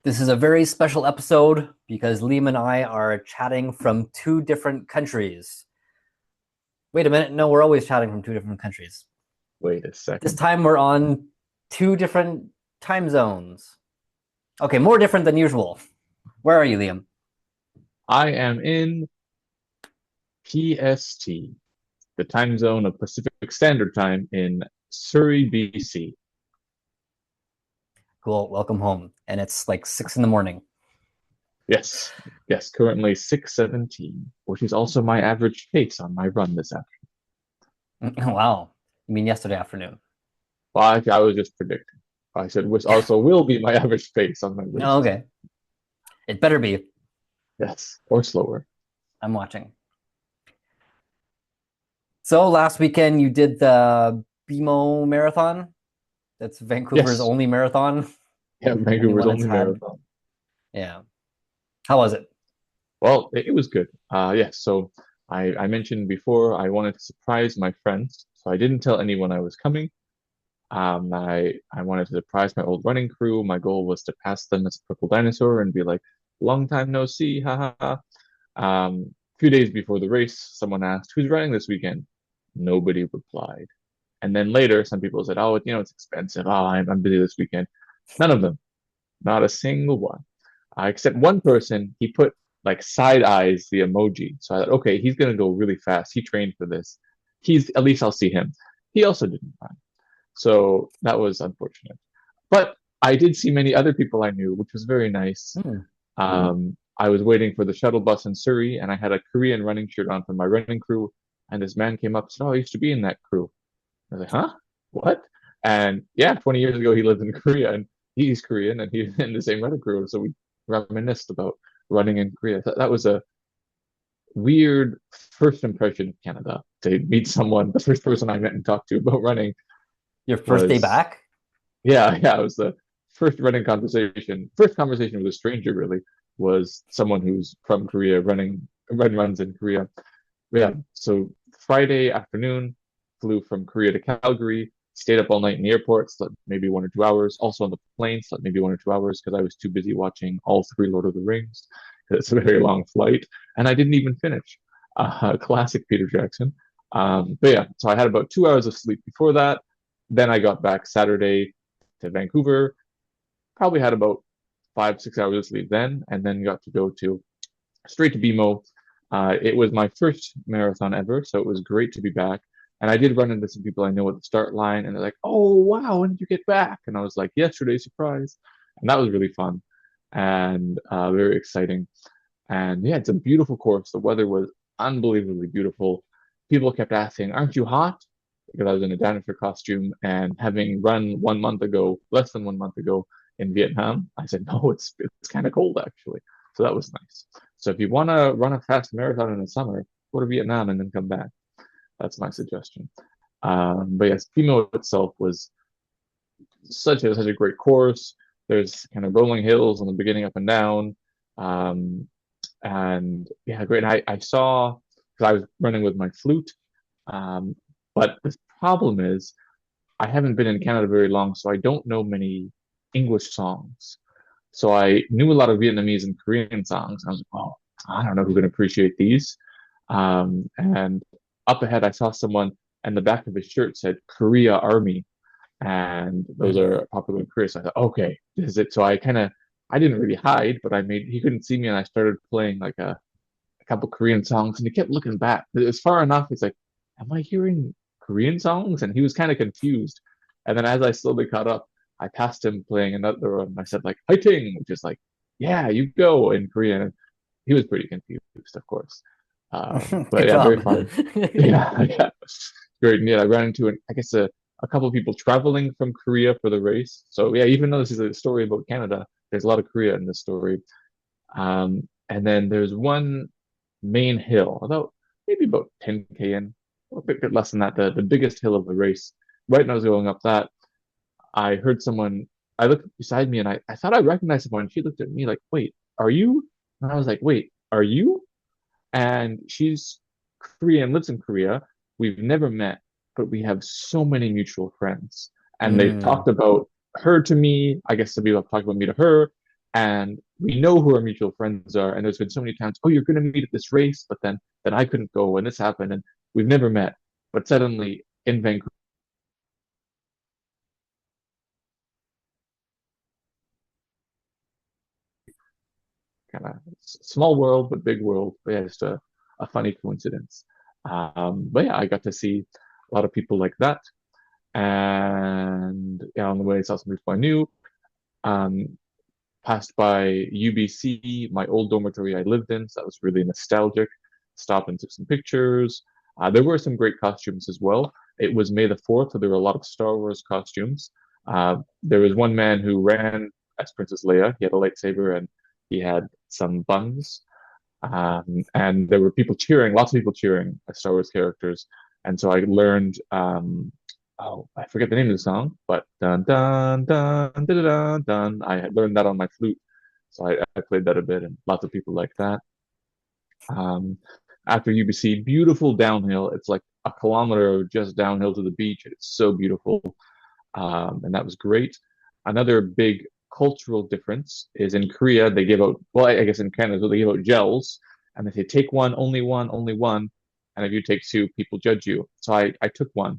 This is a very special episode because Liam and I are chatting from two different countries. Wait a minute, no, we're always chatting from two different countries. Wait a This second. time we're on two different time zones. Okay, more different than usual. Where are you, Liam? I am in PST, the time zone of Pacific Standard Time in Surrey, BC. Cool, welcome home. And it's like 6 in the morning. Yes, yes, currently 6:17, which is also my average pace on my run this afternoon. Wow. You mean yesterday afternoon? Well, I was just predicting. I said which also will be my average pace on my Oh, races. okay. It better be. Yes, or slower. I'm watching. So last weekend you did the BMO marathon. That's Vancouver's Yes, only marathon. yeah, Only Vancouver's one it's only had. marathon. Yeah. How was it? Well, it was good. Yes, so I mentioned before I wanted to surprise my friends, so I didn't tell anyone I was coming. I wanted to surprise my old running crew. My goal was to pass them as a purple dinosaur and be like, "Long time no see, ha ha ha." A few days before the race, someone asked, "Who's running this weekend?" Nobody replied. And then later, some people said, "Oh, it's expensive. Oh, I'm busy this weekend." None of them, not a single one, except one person. He put like side eyes the emoji. So I thought, okay, he's gonna go really fast. He trained for this. He's At least I'll see him. He also didn't run. So that was unfortunate. But I did see many other people I knew, which was very nice. Hmm. I was waiting for the shuttle bus in Surrey, and I had a Korean running shirt on from my running crew. And this man came up and said, "Oh, I used to be in that crew." I was like, "Huh? What?" And yeah, 20 years ago, he lived in Korea, and he's Korean, and he's in the same running crew. So we reminisced about running in Korea. That was a weird first impression of Canada to meet someone. The first person I met and talked to about running Your first day was back? yeah, it was the first running conversation. First conversation with a stranger really was someone who's from Korea runs in Korea. Yeah, so Friday afternoon, flew from Korea to Calgary, stayed up all night in the airport, slept maybe 1 or 2 hours. Also on the plane, slept maybe 1 or 2 hours because I was too busy watching all three Lord of the Rings. It's a very long flight, and I didn't even finish. Classic Peter Jackson. But yeah, so I had about 2 hours of sleep before that. Then I got back Saturday to Vancouver. Probably had about 5, 6 hours of sleep then, and then got to go to straight to BMO. It was my first marathon ever, so it was great to be back. And I did run into some people I know at the start line, and they're like, "Oh wow, when did you get back?" And I was like, "Yesterday, surprise!" And that was really fun and very exciting. And yeah, it's a beautiful course. The weather was unbelievably beautiful. People kept asking, "Aren't you hot?" Because I was in a dinosaur costume, and having run 1 month ago, less than 1 month ago in Vietnam, I said, "No, it's kind of cold actually." So that was nice. So if you want to run a fast marathon in the summer, go to Vietnam and then come back. That's my suggestion. But yes, Pimo itself was such a great course. There's kind of rolling hills in the beginning up and down. Um, and yeah, great. I saw because I was running with my flute. Um, but the problem is I haven't been in Canada very long, so I don't know many English songs. So I knew a lot of Vietnamese and Korean songs. I was like, well, I don't know who can appreciate these. And up ahead, I saw someone, and the back of his shirt said Korea Army, and those Hmm. are popular in Korea. So I thought, okay, this is it. So I didn't really hide, but he couldn't see me, and I started playing like a couple Korean songs, and he kept looking back. It was far enough. He's like, "Am I hearing Korean songs?" And he was kind of confused. And then as I slowly caught up, I passed him playing another one. I said like "Fighting," which is like, "Yeah, you go" in Korean. And he was pretty confused, of course. But Good yeah, very job. fun. Yeah, yeah, great. And yeah, I ran into I guess a couple of people traveling from Korea for the race. So yeah, even though this is a story about Canada, there's a lot of Korea in this story. And then there's one main hill, about maybe about 10K in, or a bit less than that, the biggest hill of the race. Right when I was going up that, I heard someone, I looked beside me and I thought I recognized someone. She looked at me like, "Wait, are you?" And I was like, "Wait, are you?" And she's Korean, lives in Korea. We've never met, but we have so many mutual friends. And they've Mm. talked about her to me. I guess some people have talked about me to her. and we know who our mutual friends are. And there's been so many times, oh, you're going to meet at this race, but then I couldn't go, and this happened, and we've never met. But suddenly in Vancouver, kind of small world but big world. But yeah, just a funny coincidence. But yeah, I got to see a lot of people like that, and yeah, on the way I saw some people I knew. Um, Passed by UBC, my old dormitory I lived in, so that was really nostalgic. Stopped and took some pictures. There were some great costumes as well. It was May the 4th, so there were a lot of Star Wars costumes. There was one man who ran as Princess Leia. He had a lightsaber and he had some buns. And there were people cheering, lots of people cheering as Star Wars characters. And so I learned, oh, I forget the name of the song, but dun dun dun dun dun dun. Dun. I had learned that on my flute, so I played that a bit, and lots of people like that. Um, After UBC, beautiful downhill. It's like a kilometer just downhill to the beach. It's so beautiful, and that was great. Another big cultural difference is in Korea, they give out, well, I guess in Canada, so they give out gels, and they say, take one, only one, only one. And if you take two, people judge you. So I took one,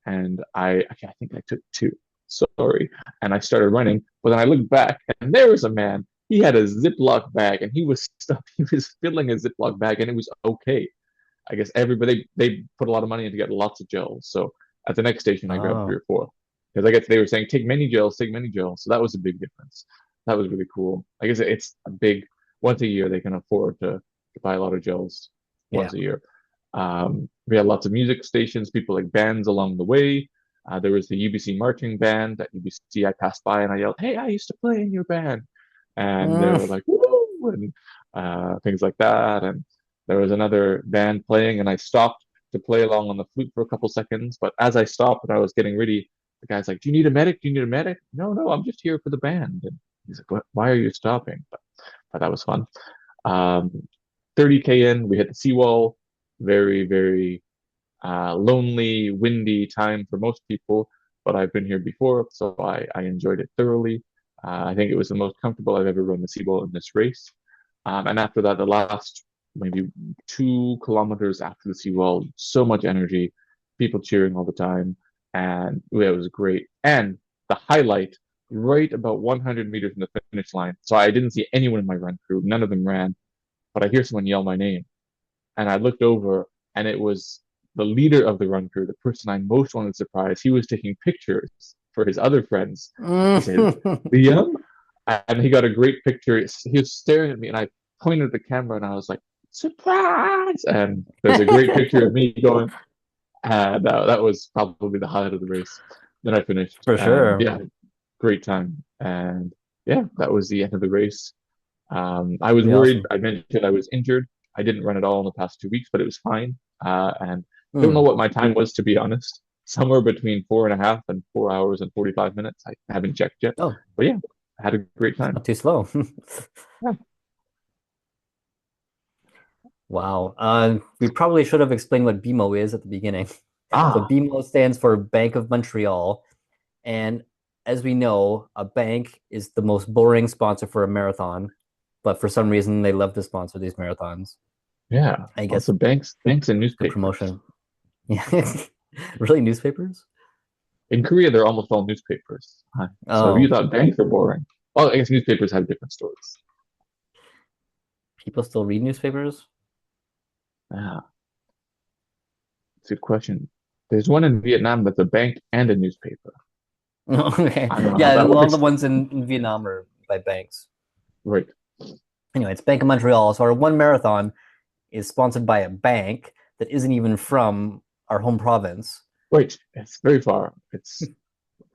and I think I took two. Sorry. And I started running, but then I looked back, and there was a man. He had a Ziploc bag, and he was stuff. He was filling a Ziploc bag, and it was okay. I guess everybody they put a lot of money in to get lots of gels. So at the next station, I grabbed three Oh, or four because I guess they were saying take many gels, take many gels. So that was a big difference. That was really cool. I guess it's a big once a year they can afford to buy a lot of gels yeah. once a year. We had lots of music stations, people like bands along the way. There was the UBC marching band at UBC. I passed by and I yelled, "Hey, I used to play in your band," and they Mm, were like, "Woo!" and things like that. And there was another band playing, and I stopped to play along on the flute for a couple seconds. But as I stopped and I was getting ready, the guy's like, "Do you need a medic? Do you need a medic?" No, no, I'm just here for the band. And he's like, "Why are you stopping?" But that was fun. Um, 30K in, we hit the seawall. Very, very lonely, windy time for most people, but I've been here before, so I enjoyed it thoroughly. I think it was the most comfortable I've ever run the seawall in this race. And after that, the last maybe 2 kilometers after the seawall, so much energy, people cheering all the time, and yeah, it was great. And the highlight, right about 100 meters from the finish line. So I didn't see anyone in my run crew, none of them ran, but I hear someone yell my name. And I looked over, and it was the leader of the run crew, the person I most wanted to surprise. He was taking pictures for his other friends. He said, mm. "Liam," and he got a great picture. He was staring at me, and I pointed at the camera, and I was like, "Surprise!" And there's a great picture of me going. That was probably the highlight of the race. Then I finished, For and sure. yeah, great time. And yeah, that was the end of the race. I was Pretty worried. awesome. I mentioned I was injured. I didn't run at all in the past 2 weeks, but it was fine. And don't know Hmm. what my time was, to be honest. Somewhere between 4.5 and 4 hours and 45 minutes. I haven't checked yet. Oh, But yeah, I had a great it's time. not too slow. Yeah. Wow. We probably should have explained what BMO is at the beginning. So Ah, BMO stands for Bank of Montreal. And as we know, a bank is the most boring sponsor for a marathon, but for some reason they love to sponsor these marathons. yeah. I Lots guess of banks and good newspapers. promotion. Yeah. Really, newspapers? In Korea, they're almost all newspapers. So if you Oh, thought banks are boring, well, I guess newspapers have different stories. people still read newspapers? Yeah, it's a good question. There's one in Vietnam that's a bank and a newspaper. Okay. I don't know how Yeah, a that lot of the works. ones in Vietnam are by banks. Right. Anyway, it's Bank of Montreal. So our one marathon is sponsored by a bank that isn't even from our home province. Right. It's very far. It's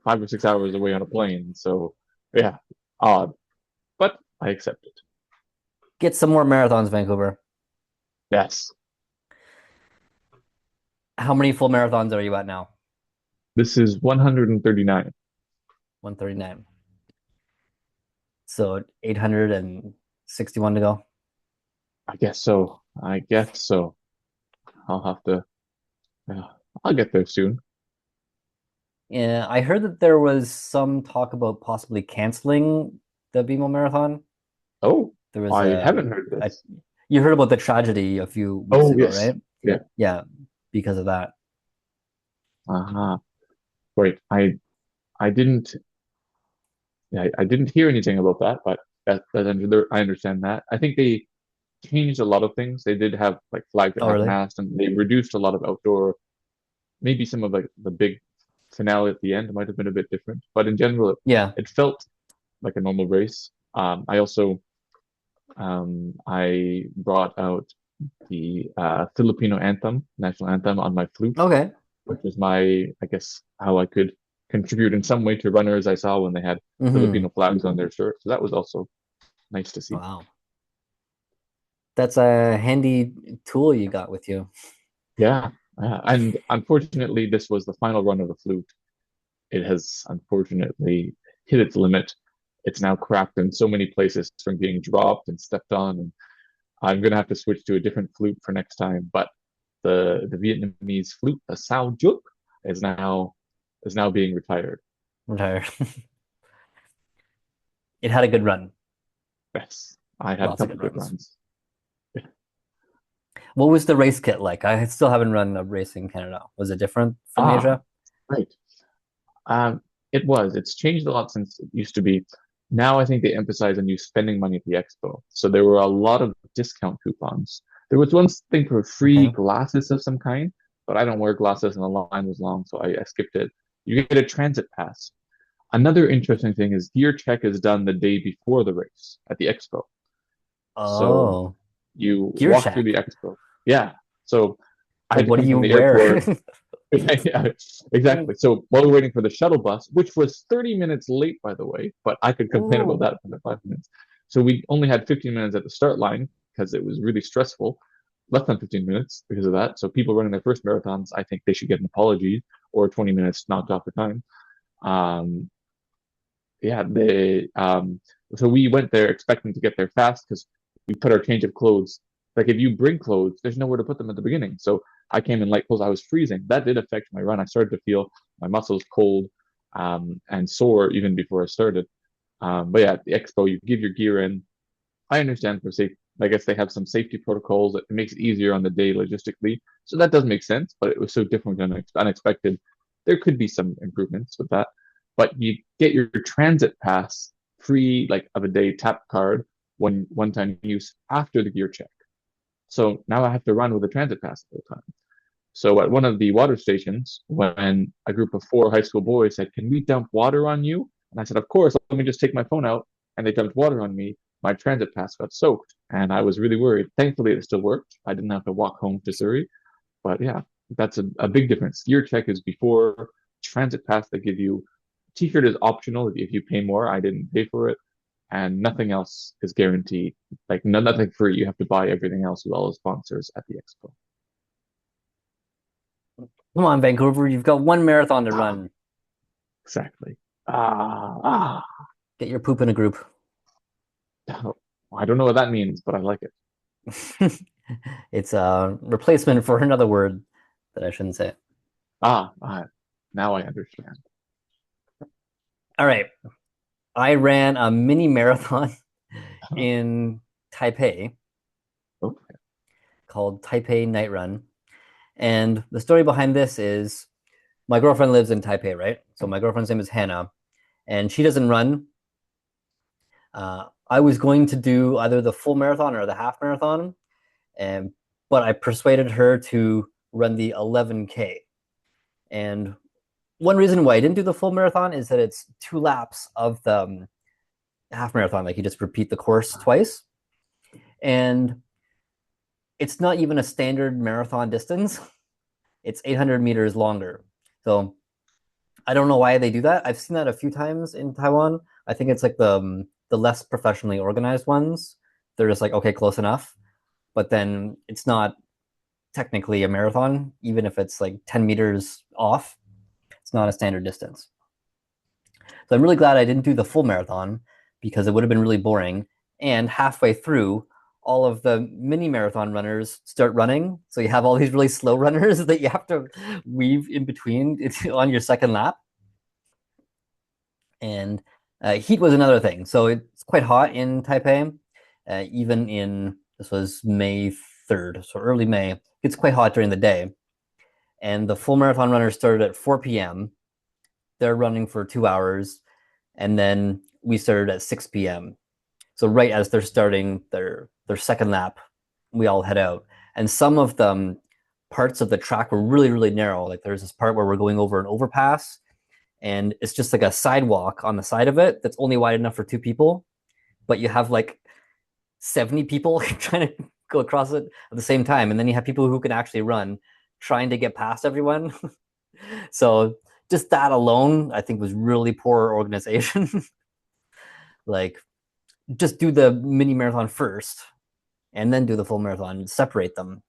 5 or 6 hours away on a plane. So yeah, odd, but I accept it. Get some more marathons, Vancouver. Yes. How many full marathons are you at now? This is 139. 139. So 861 to go. I guess so. I guess so. I'll have to, yeah, I'll get there soon. Yeah, I heard that there was some talk about possibly canceling the BMO marathon. Oh, There was I haven't heard a this. you heard about the tragedy a few weeks Oh, ago, yes. right? Yeah. Yeah, because of that. Uh-huh. Wait, I didn't yeah, I didn't hear anything about that, but I understand that. I think they changed a lot of things. They did have like flags that Oh, had really? masts, and they reduced a lot of outdoor. Maybe some of like the big finale at the end might have been a bit different, but in general, Yeah. it felt like a normal race. I also I brought out the Filipino anthem, national anthem, on my flute, Okay. which was I guess, how I could contribute in some way to runners I saw when they had Hmm. Filipino flags on their shirt. So that was also nice to see. Wow. That's a handy tool you got with you. Yeah. And unfortunately, this was the final run of the flute. It has unfortunately hit its limit. It's now cracked in so many places from being dropped and stepped on. And I'm gonna have to switch to a different flute for next time. But the Vietnamese flute, the Sao Juk, is now being retired. Retire. It had a good run. Yes, I had a Lots of couple good good runs. runs. What was the race kit like? I still haven't run a race in Canada. Was it different from Ah, Asia? right. Um, it was. It's changed a lot since it used to be. Now I think they emphasize on you spending money at the expo. So there were a lot of discount coupons. There was one thing for free Okay. glasses of some kind, but I don't wear glasses and the line was long, so I skipped it. You get a transit pass. Another interesting thing is gear check is done the day before the race at the expo. So Oh, you gear walk through the check. expo. Yeah. So I Like, had to what do come you from the wear? airport. Yeah, exactly. So while we are waiting for the shuttle bus, which was 30 minutes late, by the way, but I could complain about Ooh. that for the 5 minutes. So we only had 15 minutes at the start line because it was really stressful. Less than 15 minutes because of that. So people running their first marathons, I think they should get an apology or 20 minutes knocked off the time. Um, yeah, so we went there expecting to get there fast because we put our change of clothes. Like if you bring clothes, there's nowhere to put them at the beginning. So I came in light clothes. I was freezing. That did affect my run. I started to feel my muscles cold, and sore even before I started. But yeah, at the expo, you give your gear in. I understand for safety. I guess they have some safety protocols that makes it easier on the day logistically. So that does make sense, but it was so different and unexpected. There could be some improvements with that, but you get your transit pass free, like of a day tap card, one time use after the gear check. So now I have to run with a transit pass the whole time. So at one of the water stations, when a group of four high school boys said, "Can we dump water on you?" And I said, "Of course, let me just take my phone out." And they dumped water on me. My transit pass got soaked, and I was really worried. Thankfully, it still worked. I didn't have to walk home to Surrey. But yeah, that's a big difference. Gear check is before. Transit pass they give you. T-shirt is optional if you pay more. I didn't pay for it, and nothing else is guaranteed. Like nothing free. You have to buy everything else with all the sponsors at the expo. Come on, Vancouver. You've got one marathon to Ah, run. exactly. Ah, Get your poop in a group. ah. I don't know what that means, but I like it. It's a replacement for another word that I shouldn't say. Now I understand. All right. I ran a mini marathon in Taipei Okay. called Taipei Night Run. And the story behind this is my girlfriend lives in Taipei, right? So my girlfriend's name is Hannah, and she doesn't run. I was going to do either the full marathon or the half marathon, and but I persuaded her to run the 11K. And one reason why I didn't do the full marathon is that it's 2 laps of the half marathon. Like you just repeat the course twice, and it's not even a standard marathon distance. It's 800 meters longer. So I don't know why they do that. I've seen that a few times in Taiwan. I think it's like the less professionally organized ones. They're just like, okay, close enough. But then it's not technically a marathon, even if it's like 10 meters off. It's not a standard distance. So I'm really glad I didn't do the full marathon because it would have been really boring. And halfway through, all of the mini marathon runners start running. So you have all these really slow runners that you have to weave in between on your second lap. And Heat was another thing. So it's quite hot in Taipei. Even in this was May 3rd, so early May. It's quite hot during the day, and the full marathon runners started at 4 p.m. They're running for 2 hours, and then we started at 6 p.m. So right as they're starting their second lap, we all head out. And some of them parts of the track were really really narrow. Like there's this part where we're going over an overpass, and it's just like a sidewalk on the side of it that's only wide enough for two people, but you have like 70 people trying to go across it at the same time, and then you have people who can actually run trying to get past everyone. So just that alone I think was really poor organization. Like just do the mini marathon first and then do the full marathon, separate them.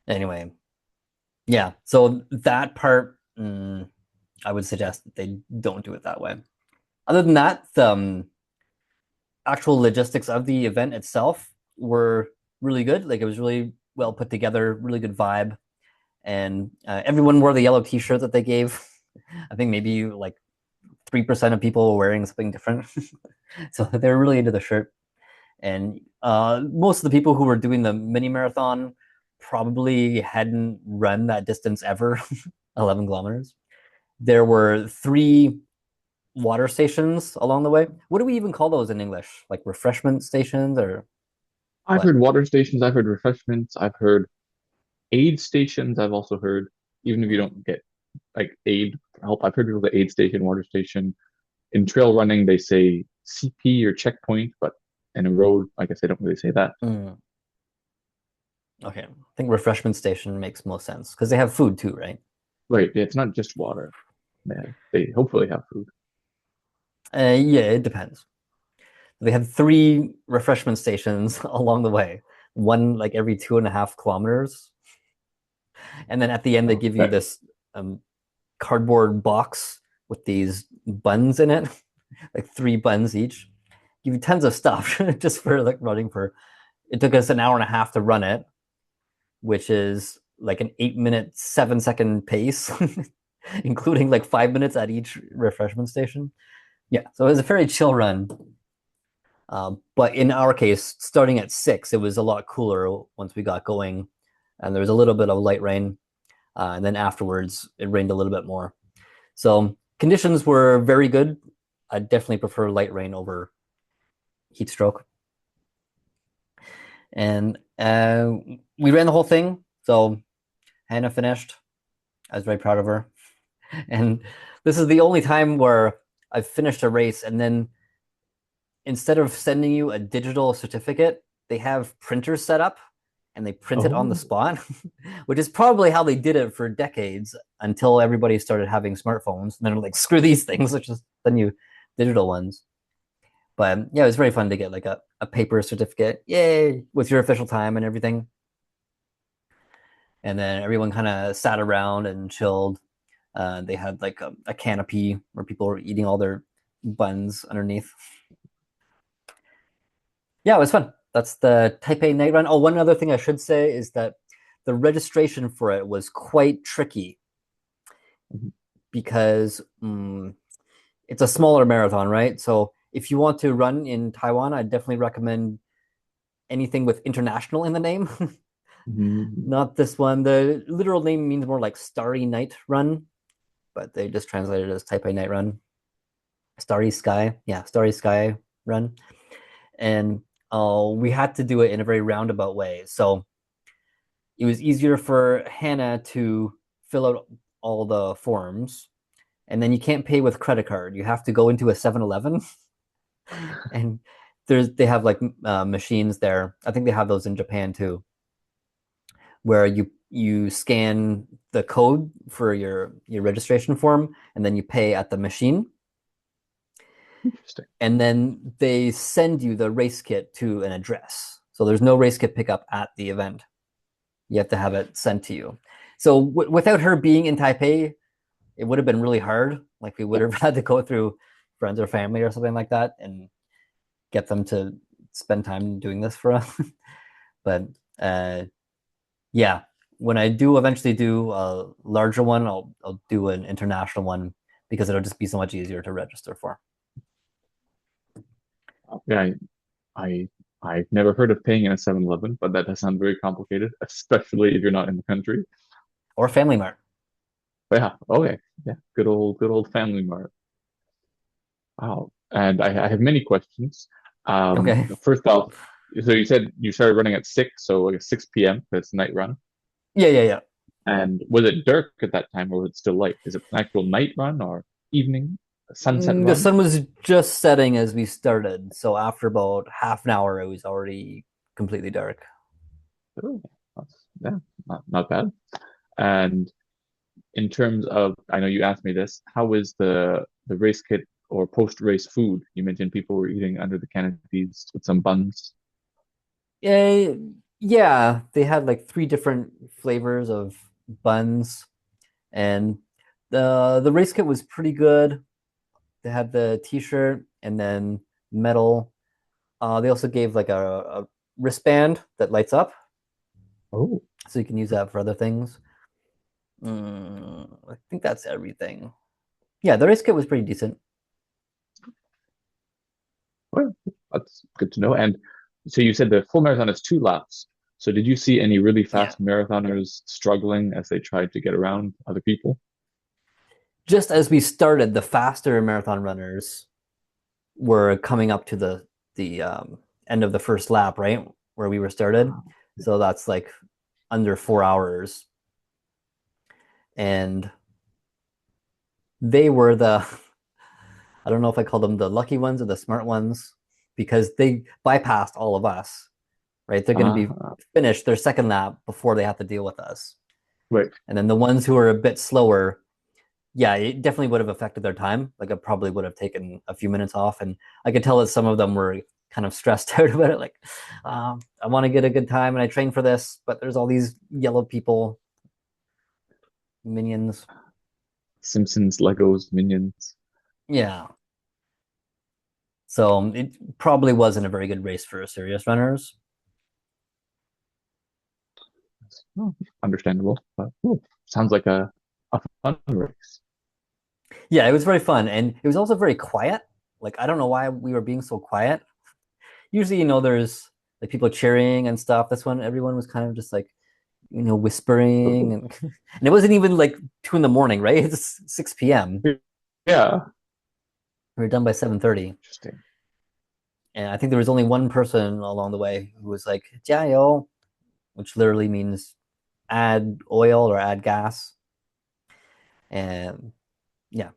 Anyway, yeah, so that part, I would suggest that they don't do it that way. Other than that, the actual logistics of the event itself were really good. Like it was really well put together, really good vibe, and everyone wore the yellow T-shirt that they gave. I think maybe like 3% of people were wearing something different, so they were really into the shirt. And most of the people who were doing the mini marathon probably hadn't run that distance ever, 11 kilometers. There were three water stations along the way. What do we even call those in English? Like refreshment stations or I've what? heard water stations, I've heard refreshments, I've heard aid stations, I've also heard, even if you don't get like aid help, I've heard people say aid station, water station. In trail running, they say CP or checkpoint, but in a road, I guess they don't really say that. Mm, okay, I think refreshment station makes most sense because they have food too, right? Right, yeah, it's not just water. They hopefully have food. Yeah, it depends. They had three refreshment stations along the way, one like every 2.5 kilometers, and then at the end they Oh, give you that, this um, cardboard box with these buns in it, like three buns each. Give you tons of stuff just for like running for. It took us an hour and a half to run it, which is like an 8 minute, 7 second pace, including like 5 minutes at each refreshment station. Yeah, so it was a very chill run. But in our case, starting at 6, it was a lot cooler once we got going, and there was a little bit of light rain, and then afterwards it rained a little bit more. So conditions were very good. I definitely prefer light rain over heat stroke. And we ran the whole thing. So Hannah finished. I was very proud of her. And this is the only time where I've finished a race and then instead of sending you a digital certificate, they have printers set up and they print it on the oh, spot, which is probably how they did it for decades until everybody started having smartphones. And then like, screw these things, let's just send you digital ones. But yeah, it was very fun to get like a paper certificate, yay, with your official time and everything. And then everyone kind of sat around and chilled. They had like a canopy where people were eating all their buns underneath. Yeah, it was fun. That's the Taipei night run. Oh, one other thing I should say is that the registration for it was quite tricky mhm, because it's a smaller marathon, right? So if you want to run in Taiwan, I definitely recommend anything with international in the name. mhm. Not this one. The literal name means more like Starry Night Run, but they just translated it as Taipei Night Run. Starry Sky. Yeah, Starry Sky Run. And we had to do it in a very roundabout way. So it was easier for Hannah to fill out all the forms. And then you can't pay with credit card. You have to go into a 7-Eleven and they have like machines there. I think they have those in Japan too, where you scan the code for your registration form and then you pay at the machine Interesting. and then they send you the race kit to an address. So there's no race kit pickup at the event. You have to have it sent to you. So without her being in Taipei, it would have been really hard. Like we would Yeah, have had to go through friends or family or something like that and get them to spend time doing this for us. But uh, yeah, when I do eventually do a larger one, I'll do an international one because it'll just be so much easier to register for. Yeah, I I've never heard of paying in a 7-Eleven, but that does sound very complicated, especially if you're not in the country. Or Family Mart. But yeah, okay. Yeah, good old Family Mart. Wow. And I have many questions. Okay. First off, so you said you started running at 6, so like 6 p.m. That's night run. Yeah, yeah, yeah. And was it dark at that time or was it still light? Is it an actual night run or evening, a sunset The run? sun was just setting as we started, so after about half an hour, it was already completely dark. Oh, yeah, not bad. And in terms of, I know you asked me this, how was the race kit or post-race food? You mentioned people were eating under the canopies with some buns. Yeah, yeah, they had like three different flavors of buns, and the race kit was pretty good. They had the T-shirt and then medal. They also gave like a wristband that lights up, Oh, so you can use that for other things. I think that's everything. Yeah, the race kit was pretty decent. well, that's good to know. And so you said the full marathon is 2 laps. So did you see any really Yeah, fast marathoners struggling as they tried to get around other people? just as we started, the faster marathon runners were coming up to the end of the first lap, right where we were started. So that's like under 4 hours, and they were the I don't know if I call them the lucky ones or the smart ones because they bypassed all of us, right? They're going to be Uh, finished their second lap before they have to deal with us. right. And then the ones who are a bit slower, yeah, it definitely would have affected their time. Like it probably would have taken a few minutes off. And I could tell that some of them were kind of stressed out about it. Like, I want to get a good time and I train for this, but there's all these yellow people, minions. Simpsons, Legos, Minions. Yeah. So it probably wasn't a very good race for serious runners. Oh, understandable. But sounds like a fun race. Yeah, it was very fun. And it was also very quiet. Like, I don't know why we were being so quiet. Usually, there's like people cheering and stuff. This one, everyone was kind of just like, whispering. Oh, And it wasn't even like 2 in the morning, right? It's 6 p.m. yeah, We were done by 7:30. interesting. And I think there was only one person along the way who was like, 加油, which literally means add oil or add gas. And yeah,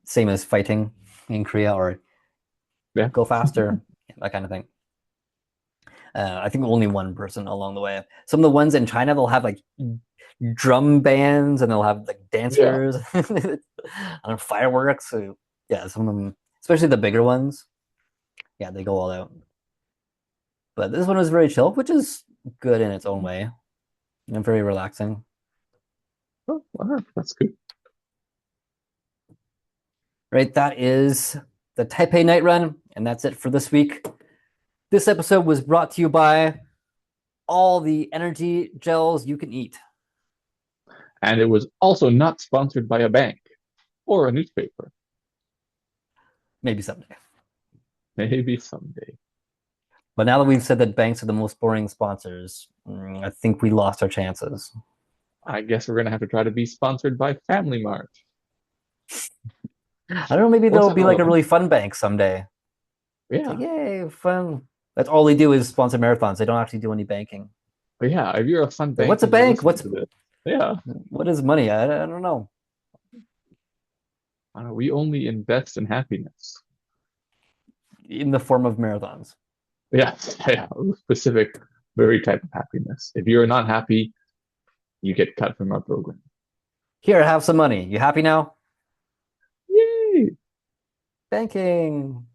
same as fighting in Korea or Yeah, go faster, that kind of thing. I think only one person along the way. Some of the ones in China, they'll have like drum bands and they'll have like yeah. dancers and fireworks. So, yeah, some of them, especially the bigger ones, yeah, they go all out. But this one was very chill, which is good in its own way and very relaxing. Oh, wow, that's good. Right, that is the Taipei Night Run, and that's it for this week. This episode was brought to you by all the energy gels you can eat. And it was also not sponsored by a bank or a newspaper. Maybe someday. Maybe someday. But now that we've said that banks are the most boring sponsors, I think we lost our chances. I guess we're gonna have to try to be sponsored by Family Mart. I don't know, maybe What's there'll be another like a one? really fun bank someday. It's like, Yeah. yay, fun. That's all they do is sponsor marathons. They don't actually do any banking. But yeah, if you're a fun Like, bank what's a and you're bank? listening What's to this, yeah, what is money? I don't know. we only invest in happiness. In the form of marathons. Yeah, yeah, specific, very type of happiness. If you're not happy, you get cut from our program. Here, have some money. You happy now? Yay! Banking.